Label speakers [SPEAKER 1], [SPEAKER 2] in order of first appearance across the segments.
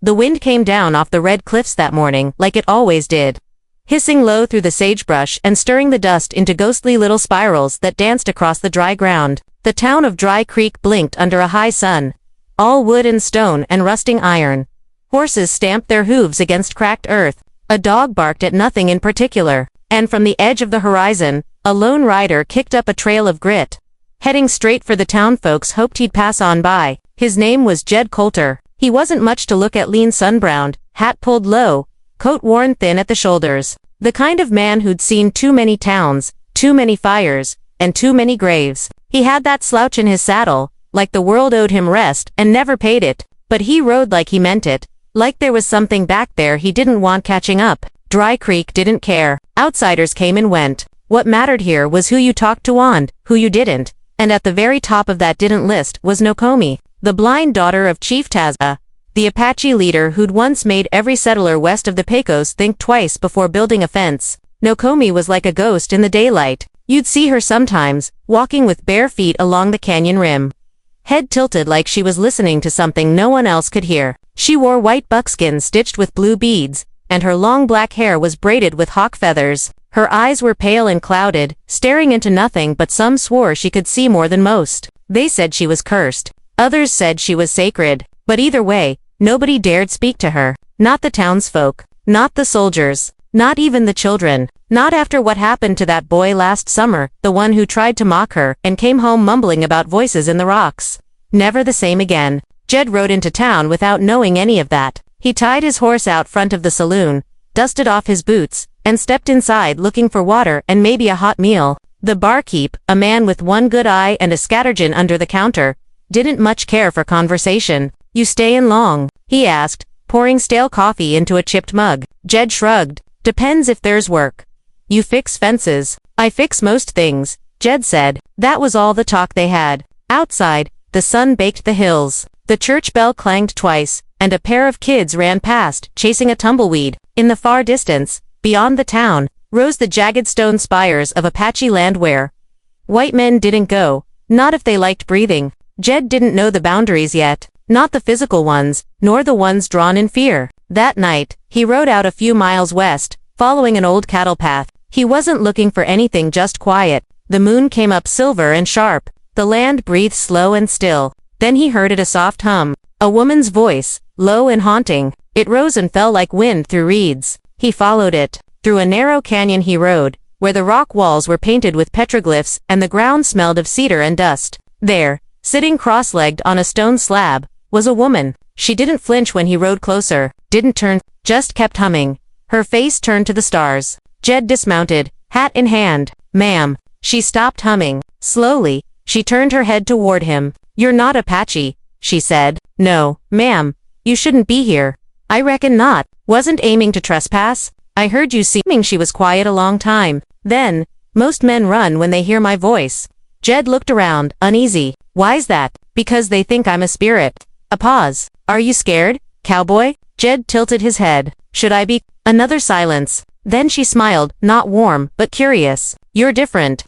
[SPEAKER 1] The wind came down off the red cliffs that morning like it always did, hissing low through the sagebrush and stirring the dust into ghostly little spirals that danced across the dry ground. The town of Dry Creek blinked under a high sun, all wood and stone and rusting iron. Horses stamped their hooves against cracked earth, a dog barked at nothing in particular, and from the edge of the horizon, a lone rider kicked up a trail of grit, heading straight for the town folks hoped he'd pass on by. His name was Jed Coulter. He wasn't much to look at, lean, sun-browned, hat pulled low, coat worn thin at the shoulders. The kind of man who'd seen too many towns, too many fires, and too many graves. He had that slouch in his saddle, like the world owed him rest and never paid it, but he rode like he meant it, like there was something back there he didn't want catching up. Dry Creek didn't care. Outsiders came and went. What mattered here was who you talked to and who you didn't, and at the very top of that didn't list was Nokomi, the blind daughter of Chief Tazza, the Apache leader who'd once made every settler west of the Pecos think twice before building a fence. Nokomi was like a ghost in the daylight. You'd see her sometimes, walking with bare feet along the canyon rim, head tilted like she was listening to something no one else could hear. She wore white buckskin stitched with blue beads, and her long black hair was braided with hawk feathers. Her eyes were pale and clouded, staring into nothing, but some swore she could see more than most. They said she was cursed. Others said she was sacred. But either way, nobody dared speak to her. Not the townsfolk. Not the soldiers. Not even the children. Not after what happened to that boy last summer, the one who tried to mock her and came home mumbling about voices in the rocks. Never the same again. Jed rode into town without knowing any of that. He tied his horse out front of the saloon, dusted off his boots, and stepped inside looking for water and maybe a hot meal. The barkeep, a man with one good eye and a scattergun under the counter, didn't much care for conversation. "You stay in long?" he asked, pouring stale coffee into a chipped mug. Jed shrugged. "Depends if there's work." "You fix fences." "I fix most things," Jed said. That was all the talk they had. Outside, the sun baked the hills. The church bell clanged twice, and a pair of kids ran past, chasing a tumbleweed. In the far distance, beyond the town, rose the jagged stone spires of Apache land where white men didn't go, not if they liked breathing. Jed didn't know the boundaries yet, not the physical ones, nor the ones drawn in fear. That night, he rode out a few miles west, following an old cattle path. He wasn't looking for anything, just quiet. The moon came up silver and sharp. The land breathed slow and still. Then he heard it, a soft hum. A woman's voice, low and haunting. It rose and fell like wind through reeds. He followed it. Through a narrow canyon he rode, where the rock walls were painted with petroglyphs and the ground smelled of cedar and dust. There, sitting cross-legged on a stone slab, was a woman. She didn't flinch when he rode closer, didn't turn, just kept humming. Her face turned to the stars. Jed dismounted, hat in hand. "Ma'am." She stopped humming. Slowly, she turned her head toward him. "You're not Apache," she said. "No, ma'am. You shouldn't be here." "I reckon not. Wasn't aiming to trespass. I heard you seeming." She was quiet a long time. Then, "Most men run when they hear my voice." Jed looked around, uneasy. "Why's that?" "Because they think I'm a spirit." A pause. "Are you scared, cowboy?" Jed tilted his head. "Should I be?" Another silence. Then she smiled, not warm, but curious. "You're different."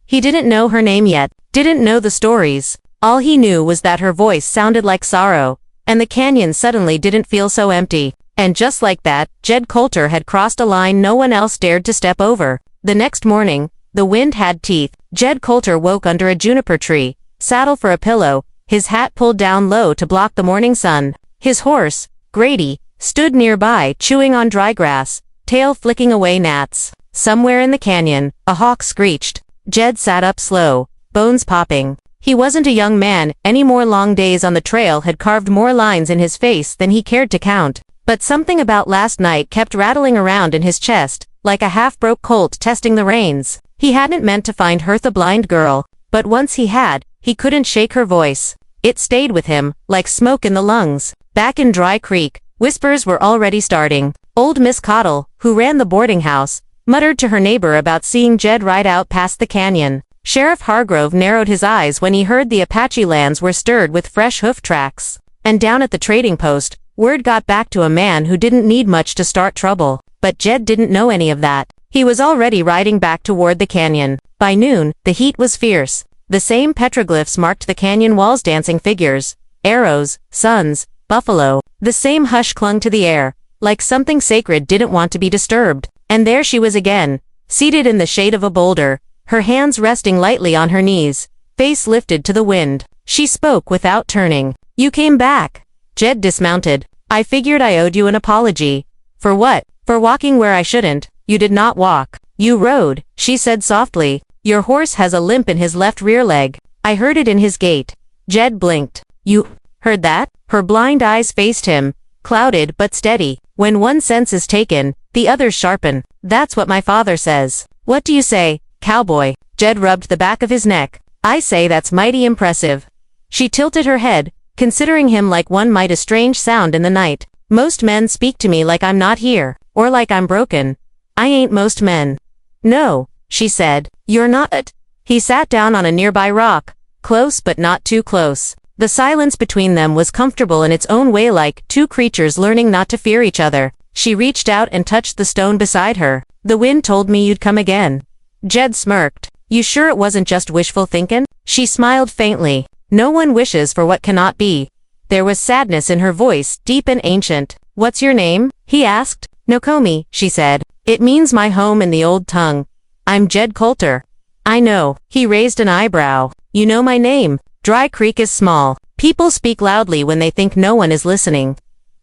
[SPEAKER 1] He didn't know her name yet, didn't know the stories. All he knew was that her voice sounded like sorrow, and the canyon suddenly didn't feel so empty. And just like that, Jed Coulter had crossed a line no one else dared to step over. The next morning, the wind had teeth. Jed Coulter woke under a juniper tree, saddle for a pillow, his hat pulled down low to block the morning sun. His horse, Grady, stood nearby chewing on dry grass, tail flicking away gnats. Somewhere in the canyon, a hawk screeched. Jed sat up slow, bones popping. He wasn't a young man anymore. Long days on the trail had carved more lines in his face than he cared to count. But something about last night kept rattling around in his chest, like a half-broke colt testing the reins. He hadn't meant to find her the blind girl, but once he had, he couldn't shake her voice. It stayed with him, like smoke in the lungs. Back in Dry Creek, whispers were already starting. Old Miss Cottle, who ran the boarding house, muttered to her neighbor about seeing Jed ride out past the canyon. Sheriff Hargrove narrowed his eyes when he heard the Apache lands were stirred with fresh hoof tracks. And down at the trading post, word got back to a man who didn't need much to start trouble. But Jed didn't know any of that. He was already riding back toward the canyon. By noon, the heat was fierce. The same petroglyphs marked the canyon walls, dancing figures, arrows, suns, buffalo. The same hush clung to the air, like something sacred didn't want to be disturbed. And there she was again, seated in the shade of a boulder, her hands resting lightly on her knees, face lifted to the wind. She spoke without turning. "You came back." Jed dismounted. "I figured I owed you an apology." "For what?" "For walking where I shouldn't." "You did not walk. You rode," she said softly. "Your horse has a limp in his left rear leg. I heard it in his gait." Jed blinked. "You heard that?" Her blind eyes faced him, clouded but steady. "When one sense is taken, the others sharpen. That's what my father says." "What do you say, cowboy?" Jed rubbed the back of his neck. "I say that's mighty impressive." She tilted her head, considering him like one might a strange sound in the night. "Most men speak to me like I'm not here, or like I'm broken. I ain't most men." "No," she said. "You're not." He sat down on a nearby rock, close but not too close. The silence between them was comfortable in its own way, like two creatures learning not to fear each other. She reached out and touched the stone beside her. "The wind told me you'd come again." Jed smirked. "You sure it wasn't just wishful thinkin'?" She smiled faintly. "No one wishes for what cannot be." There was sadness in her voice, deep and ancient. "What's your name?" he asked. "Nokomi," she said. "It means my home in the old tongue." "I'm Jed Coulter." "I know." He raised an eyebrow. "You know my name. Dry Creek is small. People speak loudly when they think no one is listening."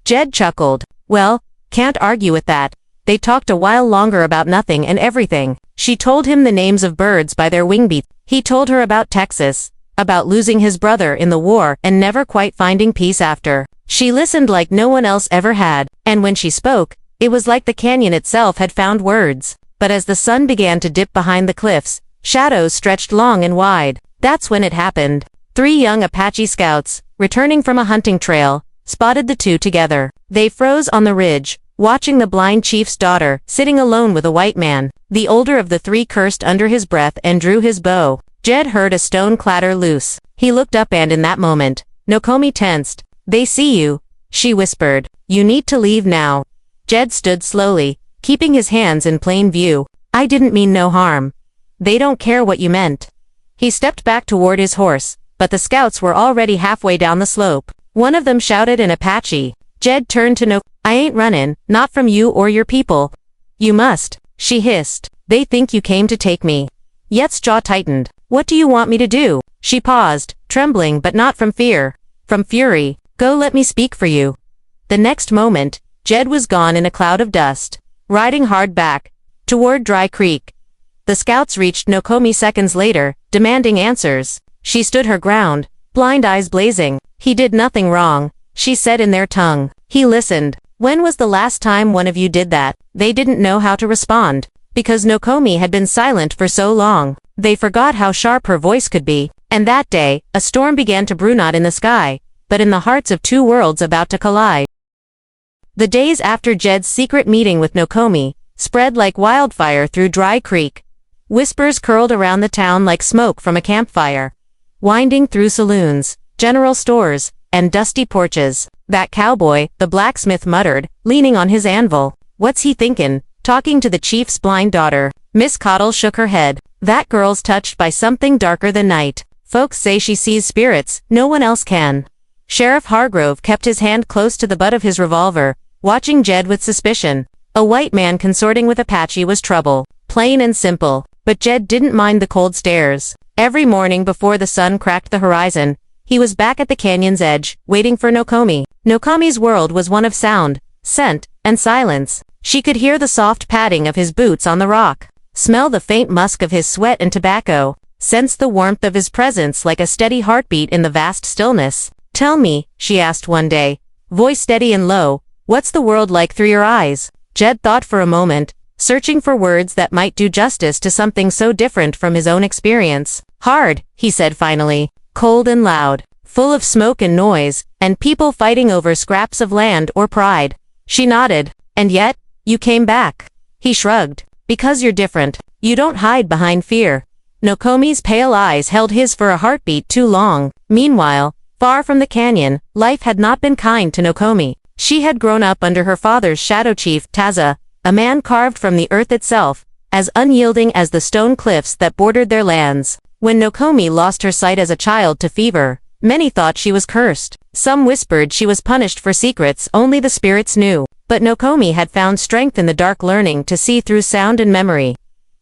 [SPEAKER 1] Jed chuckled. "Well, can't argue with that." They talked a while longer about nothing and everything. She told him the names of birds by their wing beats. He told her about Texas, about losing his brother in the war and never quite finding peace after. She listened like no one else ever had, and when she spoke, it was like the canyon itself had found words. But as the sun began to dip behind the cliffs, shadows stretched long and wide. That's when it happened. 3 young Apache scouts, returning from a hunting trail, spotted the two together. They froze on the ridge, watching the blind chief's daughter sitting alone with a white man. The older of the 3 cursed under his breath and drew his bow. Jed heard a stone clatter loose. He looked up and in that moment, Nokomi tensed. "They see you," she whispered. "You need to leave now." Jed stood slowly, keeping his hands in plain view. "I didn't mean no harm." "They don't care what you meant." He stepped back toward his horse, but the scouts were already halfway down the slope. One of them shouted in Apache. Jed turned to "I ain't running, not from you or your people." "You must," she hissed. "They think you came to take me." Yet's jaw tightened. "What do you want me to do?" She paused, trembling but not from fear. From fury. "Go, let me speak for you." The next moment, Jed was gone in a cloud of dust, riding hard back, toward Dry Creek. The scouts reached Nokomi seconds later, demanding answers. She stood her ground, blind eyes blazing. "He did nothing wrong," she said in their tongue. He listened. "When was the last time one of you did that?" They didn't know how to respond. Because Nokomi had been silent for so long, they forgot how sharp her voice could be. And that day, a storm began to brew, not in the sky, but in the hearts of 2 worlds about to collide. The days after Jed's secret meeting with Nokomi spread like wildfire through Dry Creek. Whispers curled around the town like smoke from a campfire, winding through saloons, general stores, and dusty porches. "That cowboy," the blacksmith muttered, leaning on his anvil. "What's he thinkin', talking to the chief's blind daughter?" Miss Cottle shook her head. "That girl's touched by something darker than night. Folks say she sees spirits, no one else can." Sheriff Hargrove kept his hand close to the butt of his revolver, watching Jed with suspicion. A white man consorting with Apache was trouble, plain and simple. But Jed didn't mind the cold stares. Every morning before the sun cracked the horizon, he was back at the canyon's edge, waiting for Nokomi. Nokomi's world was one of sound, scent, and silence. She could hear the soft padding of his boots on the rock, smell the faint musk of his sweat and tobacco, sense the warmth of his presence like a steady heartbeat in the vast stillness. "Tell me," she asked one day, voice steady and low, "what's the world like through your eyes?" Jed thought for a moment, searching for words that might do justice to something so different from his own experience. "Hard," he said finally. "Cold and loud, full of smoke and noise, and people fighting over scraps of land or pride." She nodded. "And yet, you came back." He shrugged. "Because you're different. You don't hide behind fear." Nokomi's pale eyes held his for a heartbeat too long. Meanwhile, far from the canyon, life had not been kind to Nokomi. She had grown up under her father's shadow chief, Taza, a man carved from the earth itself, as unyielding as the stone cliffs that bordered their lands. When Nokomi lost her sight as a child to fever, Many thought she was cursed. Some whispered she was punished for secrets only the spirits knew. But Nokomi had found strength in the dark, learning to see through sound and memory.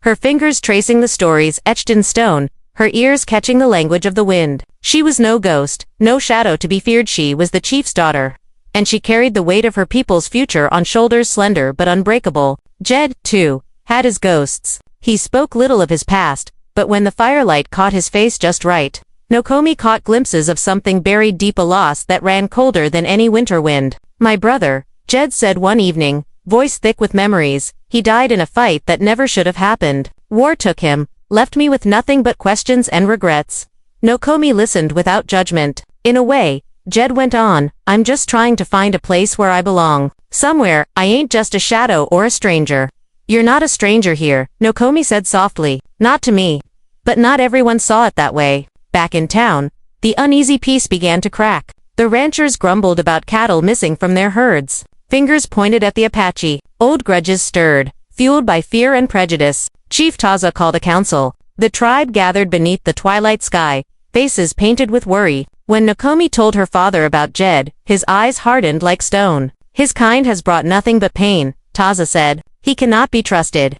[SPEAKER 1] Her fingers tracing the stories etched in stone, her ears catching the language of the wind. She was no ghost, no shadow to be feared. She was the chief's daughter. And she carried the weight of her people's future on shoulders slender but unbreakable. Jed, too, had his ghosts. He spoke little of his past, but when the firelight caught his face just right, Nokomi caught glimpses of something buried deep, a loss that ran colder than any winter wind. My brother, Jed said one evening, voice thick with memories, he died in a fight that never should have happened. War took him, left me with nothing but questions and regrets. Nokomi listened without judgment. In a way, Jed went on, I'm just trying to find a place where I belong. Somewhere, I ain't just a shadow or a stranger. You're not a stranger here, Nokomi said softly. Not to me. But not everyone saw it that way. Back in town, the uneasy peace began to crack. The ranchers grumbled about cattle missing from their herds. Fingers pointed at the Apache. Old grudges stirred, fueled by fear and prejudice. Chief Taza called a council. The tribe gathered beneath the twilight sky, faces painted with worry. When Nokomi told her father about Jed, his eyes hardened like stone. His kind has brought nothing but pain, Taza said. He cannot be trusted.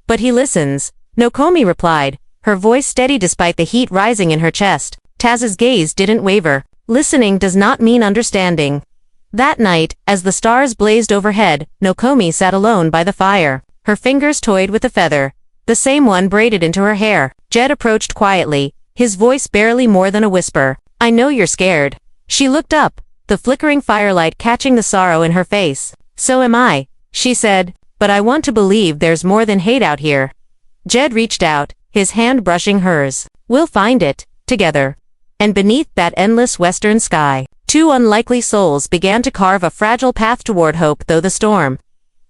[SPEAKER 1] But he listens, Nokomi replied, her voice steady despite the heat rising in her chest. Taza's gaze didn't waver. Listening does not mean understanding. That night, as the stars blazed overhead, Nokomi sat alone by the fire. Her fingers toyed with a feather, the same one braided into her hair. Jed approached quietly, his voice barely more than a whisper. I know you're scared. She looked up, the flickering firelight catching the sorrow in her face. So am I, she said, but I want to believe there's more than hate out here. Jed reached out, his hand brushing hers. We'll find it, together. And beneath that endless western sky, two unlikely souls began to carve a fragile path toward hope, though the storm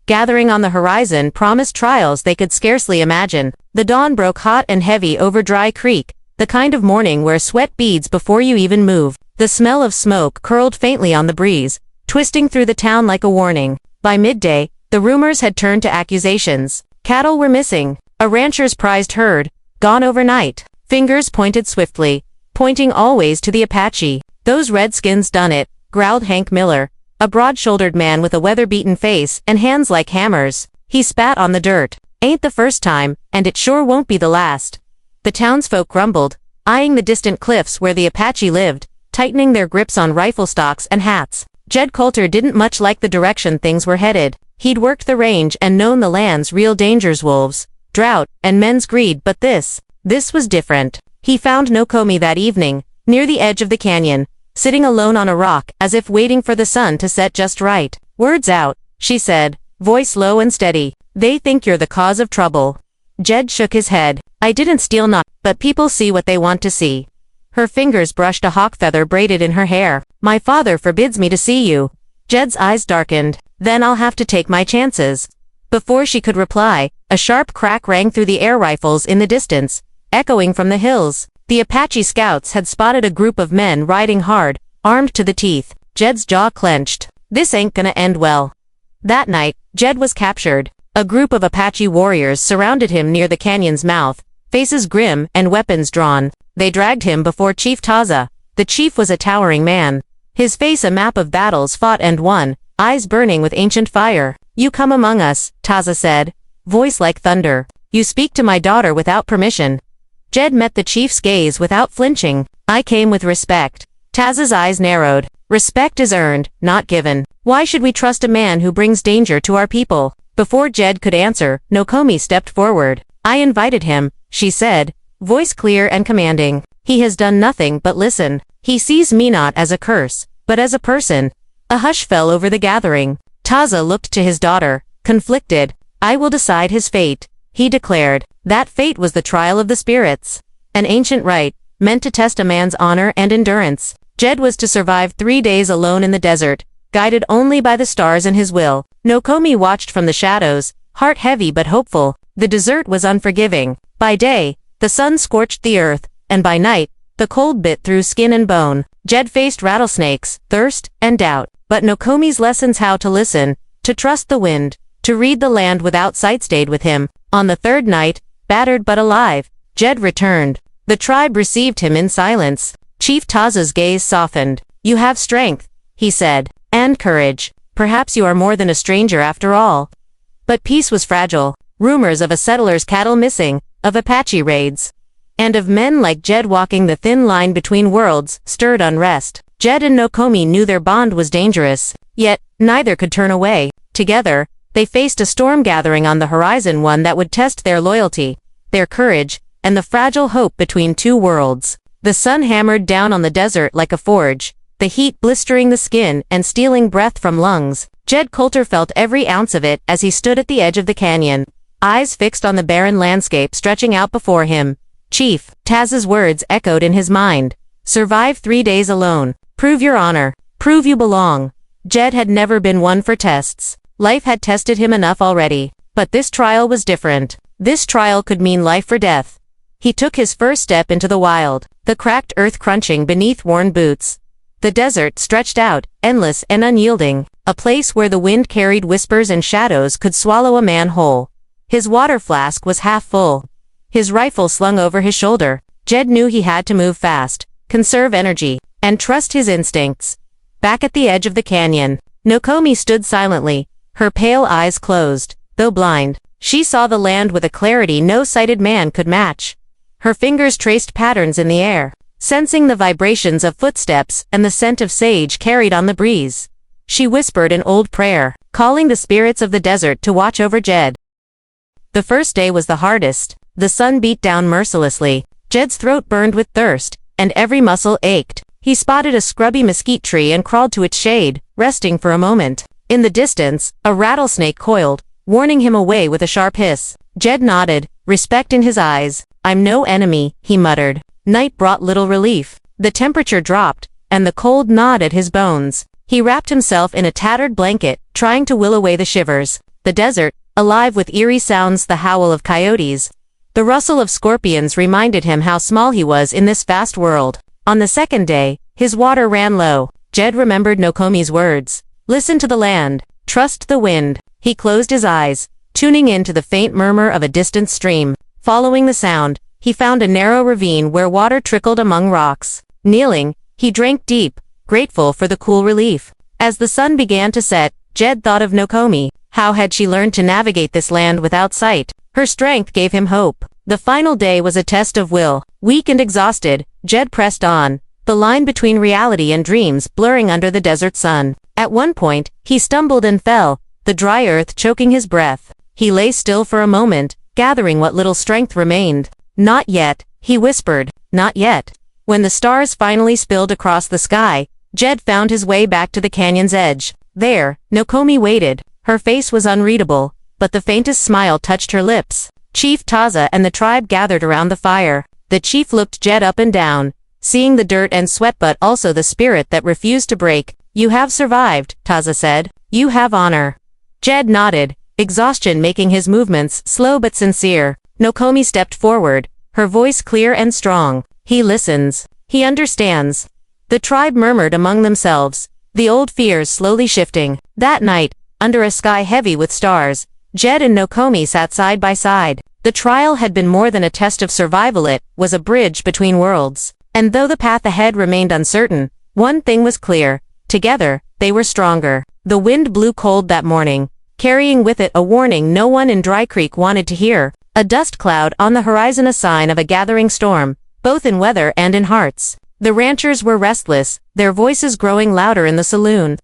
[SPEAKER 1] gathering on the horizon promised trials they could scarcely imagine. The dawn broke hot and heavy over Dry Creek, the kind of morning where sweat beads before you even move. The smell of smoke curled faintly on the breeze, twisting through the town like a warning. By midday, the rumors had turned to accusations. Cattle were missing, a rancher's prized herd, gone overnight. Fingers pointed swiftly, pointing always to the Apache. Those redskins done it, growled Hank Miller, a broad-shouldered man with a weather-beaten face and hands like hammers. He spat on the dirt. Ain't the first time, and it sure won't be the last. The townsfolk grumbled, eyeing the distant cliffs where the Apache lived, tightening their grips on rifle stocks and hats. Jed Coulter didn't much like the direction things were headed. He'd worked the range and known the land's real dangers: wolves, drought, and men's greed, but this was different. He found Nokomi that evening, near the edge of the canyon, sitting alone on a rock as if waiting for the sun to set just right. Words out, she said, voice low and steady. They think you're the cause of trouble. Jed shook his head. I didn't steal, not, but people see what they want to see. Her fingers brushed a hawk feather braided in her hair. My father forbids me to see you. Jed's eyes darkened. Then I'll have to take my chances. Before she could reply, a sharp crack rang through the air rifles in the distance, echoing from the hills. The Apache scouts had spotted a group of men riding hard, armed to the teeth. Jed's jaw clenched. This ain't gonna end well. That night, Jed was captured. A group of Apache warriors surrounded him near the canyon's mouth, faces grim and weapons drawn. They dragged him before Chief Taza. The chief was a towering man, his face a map of battles fought and won, eyes burning with ancient fire. You come among us, Taza said, voice like thunder. You speak to my daughter without permission. Jed met the chief's gaze without flinching. I came with respect. Taza's eyes narrowed. Respect is earned, not given. Why should we trust a man who brings danger to our people? Before Jed could answer, Nokomi stepped forward. I invited him, she said, voice clear and commanding. He has done nothing but listen. He sees me not as a curse, but as a person. A hush fell over the gathering. Taza looked to his daughter, conflicted. I will decide his fate, he declared. That fate was the trial of the spirits. An ancient rite, meant to test a man's honor and endurance. Jed was to survive 3 days alone in the desert, guided only by the stars and his will. Nokomi watched from the shadows, heart heavy but hopeful. The desert was unforgiving. By day, the sun scorched the earth, and by night, the cold bit through skin and bone. Jed faced rattlesnakes, thirst, and doubt. But Nokomi's lessons how to listen, to trust the wind, to read the land without sight stayed with him. On the third night, battered but alive, Jed returned. The tribe received him in silence. Chief Taza's gaze softened. "You have strength," he said, "and courage. Perhaps you are more than a stranger after all." But peace was fragile. Rumors of a settler's cattle missing, of Apache raids, and of men like Jed walking the thin line between worlds, stirred unrest. Jed and Nokomi knew their bond was dangerous, yet neither could turn away. Together, they faced a storm gathering on the horizon, one that would test their loyalty, their courage, and the fragile hope between two worlds. The sun hammered down on the desert like a forge, the heat blistering the skin and stealing breath from lungs. Jed Coulter felt every ounce of it as he stood at the edge of the canyon, eyes fixed on the barren landscape stretching out before him. Chief, Taz's words echoed in his mind. Survive 3 days alone. Prove your honor. Prove you belong. Jed had never been one for tests. Life had tested him enough already. But this trial was different. This trial could mean life or death. He took his first step into the wild, the cracked earth crunching beneath worn boots. The desert stretched out, endless and unyielding, a place where the wind carried whispers and shadows could swallow a man whole. His water flask was half full, his rifle slung over his shoulder. Jed knew he had to move fast, conserve energy, and trust his instincts. Back at the edge of the canyon, Nokomi stood silently, her pale eyes closed. Though blind, she saw the land with a clarity no sighted man could match. Her fingers traced patterns in the air, sensing the vibrations of footsteps and the scent of sage carried on the breeze. She whispered an old prayer, calling the spirits of the desert to watch over Jed. The first day was the hardest. The sun beat down mercilessly. Jed's throat burned with thirst, and every muscle ached. He spotted a scrubby mesquite tree and crawled to its shade, resting for a moment. In the distance, a rattlesnake coiled, warning him away with a sharp hiss. Jed nodded, respect in his eyes. "I'm no enemy," he muttered. Night brought little relief. The temperature dropped, and the cold gnawed at his bones. He wrapped himself in a tattered blanket, trying to will away the shivers. The desert, alive with eerie sounds, the howl of coyotes, the rustle of scorpions, reminded him how small he was in this vast world. On the second day, his water ran low. Jed remembered Nokomi's words. Listen to the land. Trust the wind. He closed his eyes, tuning in to the faint murmur of a distant stream. Following the sound, he found a narrow ravine where water trickled among rocks. Kneeling, he drank deep, grateful for the cool relief. As the sun began to set, Jed thought of Nokomi. How had she learned to navigate this land without sight? Her strength gave him hope. The final day was a test of will. Weak and exhausted, Jed pressed on, the line between reality and dreams blurring under the desert sun. At one point, he stumbled and fell, the dry earth choking his breath. He lay still for a moment, gathering what little strength remained. "Not yet," he whispered, "not yet." When the stars finally spilled across the sky, Jed found his way back to the canyon's edge. There, Nokomi waited. Her face was unreadable, but the faintest smile touched her lips. Chief Taza and the tribe gathered around the fire. The chief looked Jed up and down, seeing the dirt and sweat but also the spirit that refused to break. "You have survived," Taza said. "You have honor." Jed nodded, exhaustion making his movements slow but sincere. Nokomi stepped forward, her voice clear and strong. "He listens. He understands." The tribe murmured among themselves, the old fears slowly shifting. That night, under a sky heavy with stars, Jed and Nokomi sat side by side. The trial had been more than a test of survival, it was a bridge between worlds. And though the path ahead remained uncertain, one thing was clear. Together, they were stronger. The wind blew cold that morning, carrying with it a warning no one in Dry Creek wanted to hear. A dust cloud on the horizon, a sign of a gathering storm, both in weather and in hearts. The ranchers were restless, their voices growing louder in the saloon,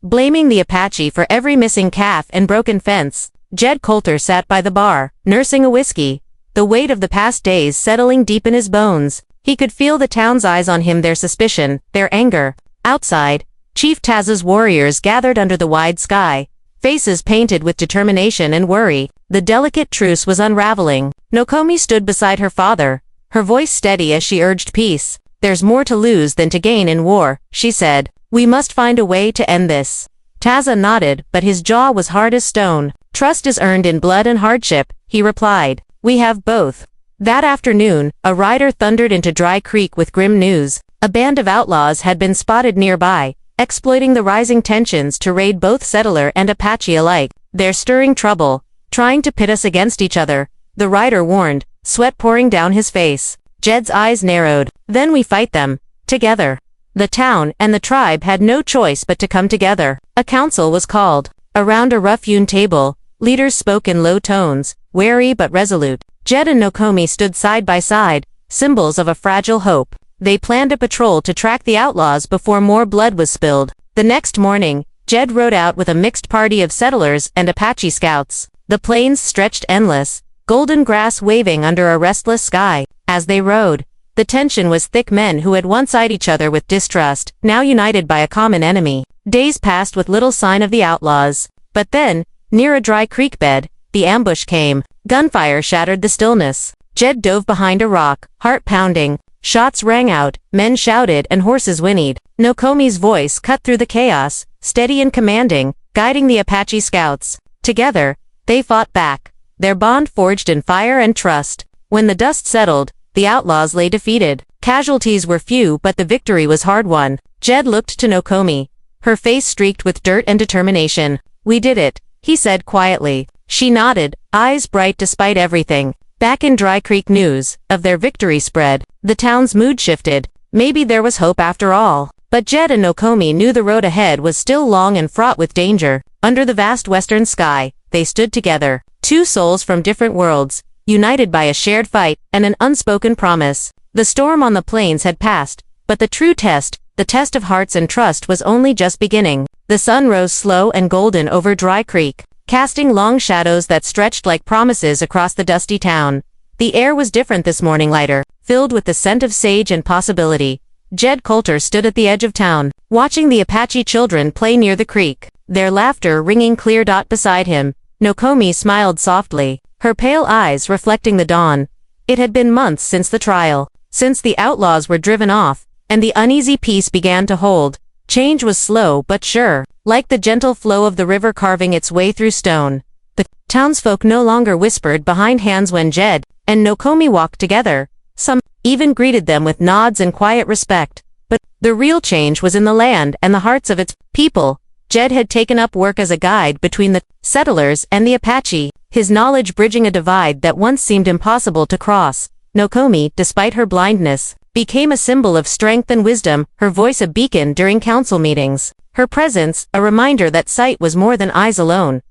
[SPEAKER 1] blaming the Apache for every missing calf and broken fence. Jed Coulter sat by the bar, nursing a whiskey, the weight of the past days settling deep in his bones. He could feel the town's eyes on him, their suspicion, their anger. Outside, Chief Taz's warriors gathered under the wide sky, faces painted with determination and worry. The delicate truce was unraveling. Nokomi stood beside her father, her voice steady as she urged peace. "There's more to lose than to gain in war," she said. "We must find a way to end this." Taza nodded, but his jaw was hard as stone. "Trust is earned in blood and hardship," he replied. "We have both." That afternoon, a rider thundered into Dry Creek with grim news. A band of outlaws had been spotted nearby, exploiting the rising tensions to raid both settler and Apache alike. "They're stirring trouble, trying to pit us against each other," the rider warned, sweat pouring down his face. Jed's eyes narrowed. "Then we fight them. together. The town and the tribe had no choice but to come together. A council was called. Around a rough-hewn table, leaders spoke in low tones, wary but resolute. Jed and Nokomi stood side by side, symbols of a fragile hope. They planned a patrol to track the outlaws before more blood was spilled. The next morning, Jed rode out with a mixed party of settlers and Apache scouts. The plains stretched endless, golden grass waving under a restless sky. As they rode, the tension was thick. Men who had once eyed each other with distrust, now united by a common enemy. Days passed with little sign of the outlaws. But then, near a dry creek bed, the ambush came. Gunfire shattered the stillness. Jed dove behind a rock, heart pounding. Shots rang out, men shouted and horses whinnied. Nokomi's voice cut through the chaos, steady and commanding, guiding the Apache scouts. Together, they fought back, their bond forged in fire and trust. When the dust settled, the outlaws lay defeated. Casualties were few, but the victory was hard-won. Jed looked to Nokomi, her face streaked with dirt and determination. "We did it," he said quietly. She nodded, eyes bright despite everything. Back in Dry Creek, news of their victory spread. The town's mood shifted. Maybe there was hope after all. But Jed and Nokomi knew the road ahead was still long and fraught with danger. Under the vast western sky, they stood together. Two souls from different worlds, united by a shared fight and an unspoken promise. The storm on the plains had passed, but the true test, the test of hearts and trust, was only just beginning. The sun rose slow and golden over Dry Creek, casting long shadows that stretched like promises across the dusty town. The air was different this morning, lighter, filled with the scent of sage and possibility. Jed Coulter stood at the edge of town, watching the Apache children play near the creek, their laughter ringing clear beside him. Nokomi smiled softly, her pale eyes reflecting the dawn. It had been months since the trial, since the outlaws were driven off, and the uneasy peace began to hold. Change was slow but sure, like the gentle flow of the river carving its way through stone. The townsfolk no longer whispered behind hands when Jed and Nokomi walked together. Some even greeted them with nods and quiet respect. But the real change was in the land and the hearts of its people. Jed had taken up work as a guide between the settlers and the Apache, his knowledge bridging a divide that once seemed impossible to cross. Nokomi, despite her blindness, became a symbol of strength and wisdom, her voice a beacon during council meetings, her presence a reminder that sight was more than eyes alone.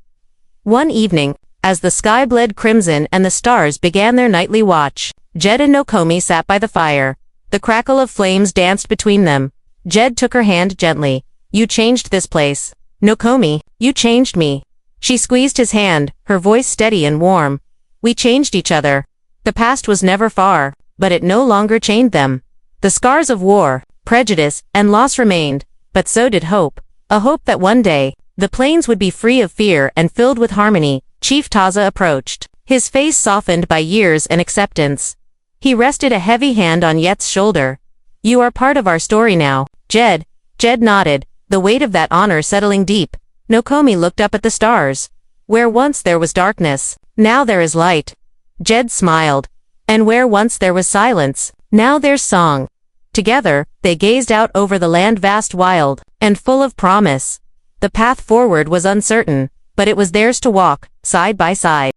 [SPEAKER 1] One evening, as the sky bled crimson and the stars began their nightly watch, Jed and Nokomi sat by the fire. The crackle of flames danced between them. Jed took her hand gently. "You changed this place. Nokomi, you changed me." She squeezed his hand, her voice steady and warm. "We changed each other." The past was never far, but it no longer chained them. The scars of war, prejudice, and loss remained, but so did hope. A hope that one day, the plains would be free of fear and filled with harmony. Chief Taza approached, his face softened by years and acceptance. He rested a heavy hand on Yet's shoulder. "You are part of our story now, Jed." Jed nodded, the weight of that honor settling deep. Nokomi looked up at the stars. "Where once there was darkness, now there is light." Jed smiled. "And where once there was silence, now there's song." Together, they gazed out over the land, vast, wild, and full of promise. The path forward was uncertain, but it was theirs to walk, side by side.